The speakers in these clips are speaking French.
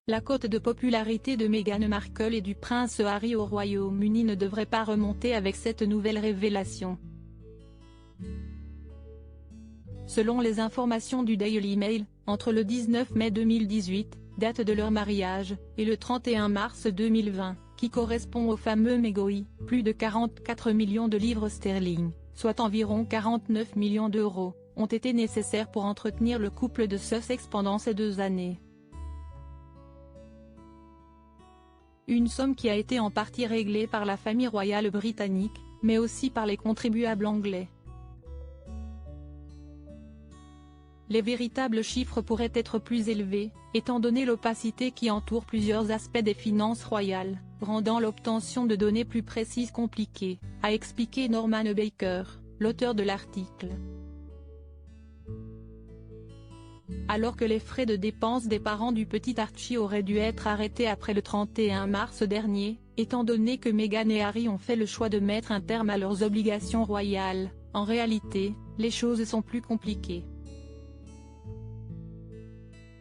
La cote de popularité de Meghan Markle et du prince Harry au Royaume-Uni ne devrait pas remonter avec cette nouvelle révélation. Selon les informations du Daily Mail, entre le 19 mai 2018, date de leur mariage, et le 31 mars 2020, qui correspond au fameux MEGOI, plus de 44 millions de livres sterling, soit environ 49 millions d'euros, ont été nécessaires pour entretenir le couple de Sussex pendant ces 2 années. Une somme qui a été en partie réglée par la famille royale britannique, mais aussi par les contribuables anglais. Les véritables chiffres pourraient être plus élevés, étant donné l'opacité qui entoure plusieurs aspects des finances royales, rendant l'obtention de données plus précises compliquée, a expliqué Norman Baker, l'auteur de l'article. Alors que les frais de dépenses des parents du petit Archie auraient dû être arrêtés après le 31 mars dernier, étant donné que Meghan et Harry ont fait le choix de mettre un terme à leurs obligations royales, en réalité, les choses sont plus compliquées.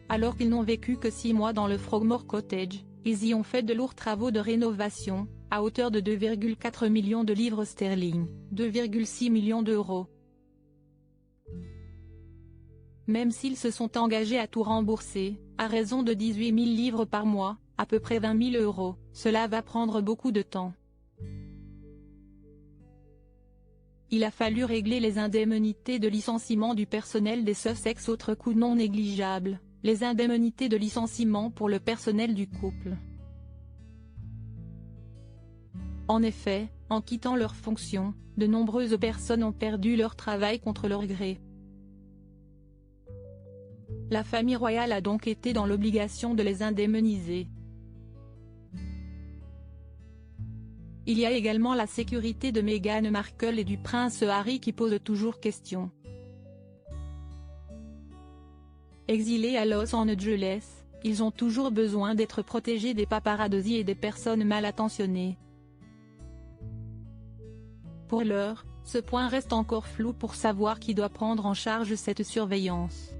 Alors qu'ils n'ont vécu que 6 mois dans le Frogmore Cottage, ils y ont fait de lourds travaux de rénovation, à hauteur de 2,4 millions de livres sterling, 2,6 millions d'euros. Même s'ils se sont engagés à tout rembourser, à raison de 18 000 livres par mois, à peu près 20 000 euros, cela va prendre beaucoup de temps. Il a fallu régler les indemnités de licenciement du personnel des Sussex, autre coût non négligeable, les indemnités de licenciement pour le personnel du couple. En effet, en quittant leurs fonctions, de nombreuses personnes ont perdu leur travail contre leur gré. La famille royale a donc été dans l'obligation de les indemniser. Il y a également la sécurité de Meghan Markle et du prince Harry qui pose toujours question. Exilés à Los Angeles, ils ont toujours besoin d'être protégés des paparazzis et des personnes mal attentionnées. Pour l'heure, ce point reste encore flou pour savoir qui doit prendre en charge cette surveillance.